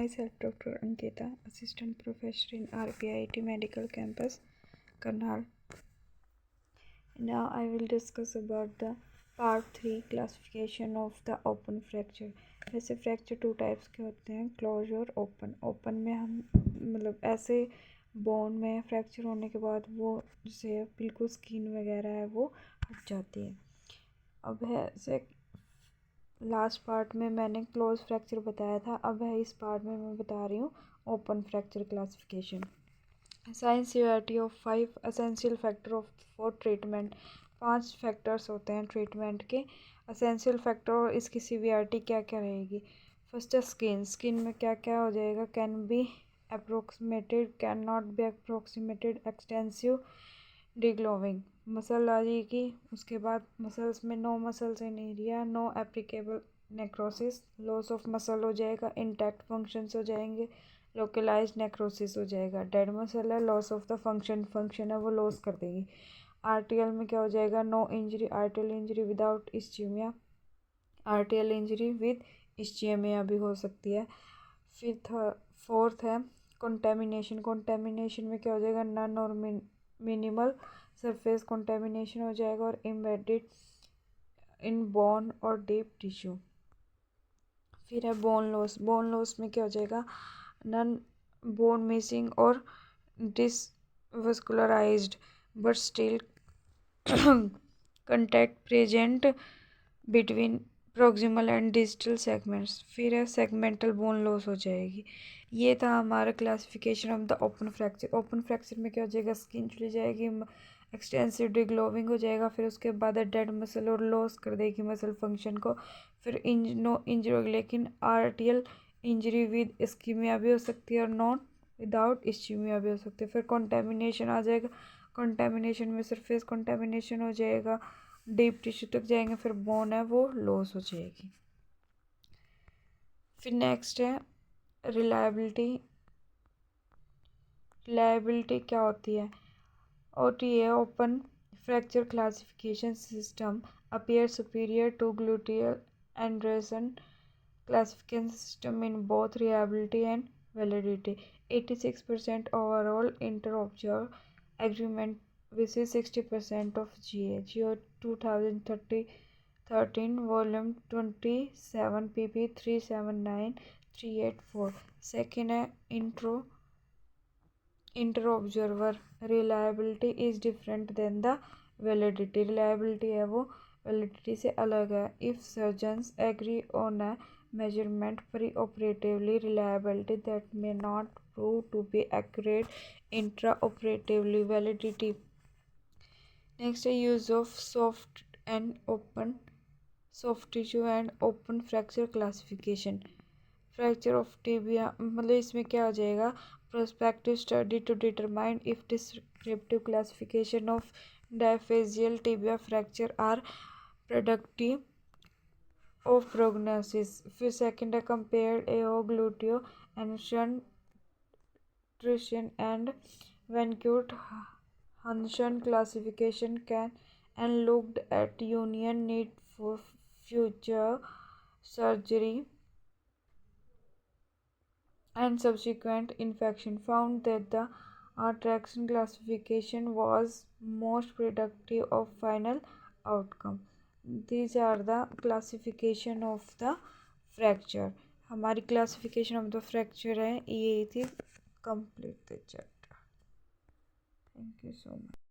Myself, Dr. Ankita, Assistant Professor in RPIT Medical Campus, Karnal. Now I will discuss about the Part 3 classification of the open fracture. वैसे fracture two types के होते हैं, close और open. Open में हम मतलब ऐसे bone में फ्रैक्चर होने के बाद वो जैसे बिल्कुल स्किन वगैरह है वो हट जाती है। अब है ऐसे लास्ट पार्ट में मैंने क्लोज फ्रैक्चर बताया था, अब है इस पार्ट में मैं बता रही हूँ open fracture classification. Sign severity of 5 essential factor of for treatment. 5 factors होते हैं ट्रीटमेंट के। एसेंशियल फैक्टर और इसकी सीवियरिटी क्या क्या रहेगी। फर्स्ट है स्किन। स्किन में क्या क्या हो जाएगा, can be approximated, can not be approximated, extensive degloving. Muscle आ जाएगी। उसके बाद मसल्स में no muscles in area, no applicable necrosis, loss of muscle हो जाएगा, इंटैक्ट फंक्शंस हो जाएंगे, लोकलाइज्ड नेक्रोसिस हो जाएगा। डेड मसल है, लॉस ऑफ द फंक्शन है वो लॉस कर देगी। आरटीएल में क्या हो जाएगा, no injury, RTL injury without ischaemia, RTL injury with ischaemia भी हो सकती है। फोर्थ है कंटेमिनेशन। कंटेमिनेशन में क्या हो जाएगा, नन और मिनिमल सरफेस कंटेमिनेशन हो जाएगा और एम्बेडेड इन बोन और डीप टिश्यू। फिर है बोन लॉस। बोन लॉस में क्या हो जाएगा, नन बोन मिसिंग और disvascularized but still contact present between proximal and digital segments. फिर है सेगमेंटल बोन लॉस हो जाएगी। ये था हमारा classification of the open fracture. Open fracture में क्या हो जाएगा, स्किन चली जाएगी, एक्सटेंसिव डिग्लोविंग हो जाएगा, फिर उसके बाद डेड मसल और लॉस कर देगी मसल फंक्शन को। फिर नो इंजरी होगी, लेकिन आर्टियल इंजरी विद इस्कीमिया भी हो सकती है और नॉट विदाउट इस्कीमिया भी हो सकती है। फिर कंटेमिनेशन आ जाएगा। कंटेमिनेशन में सरफेस कंटेमिनेशन हो जाएगा, डीप टिश्यू तक जाएंगे, फिर बोन है वो लॉस हो जाएगी। फिर नेक्स्ट है रिलायबिलिटी। रिलायबिलिटी क्या होती है, OTA open fracture classification system appears superior to gluteal Anderson classification system in both reliability and validity. 86% overall inter-observer agreement versus 60% of GA. GEO 2013 volume 27 pp 379384. Second है inter-observer reliability is different than the validity. Reliability है वो validity से अलग है. If surgeons agree on a measurement pre-operatively, reliability that may not prove to be accurate intraoperatively. Validity. Next है use of soft tissue and open fracture classification. Fracture of tibia मतलब इसमें क्या हो जाएगा, prospective study to determine if descriptive classification of diaphyseal tibia fracture are productive of prognosis. फिर second है compared AO Gustilo Anderson ट्रिशन and Winquist Hansen classification can and looked at union need for future surgery and subsequent infection, found that the Traction classification was most predictive of final outcome. These are the classification of the fracture. हमारी classification of the fracture है, ये थी complete the chapter. Thank you so much.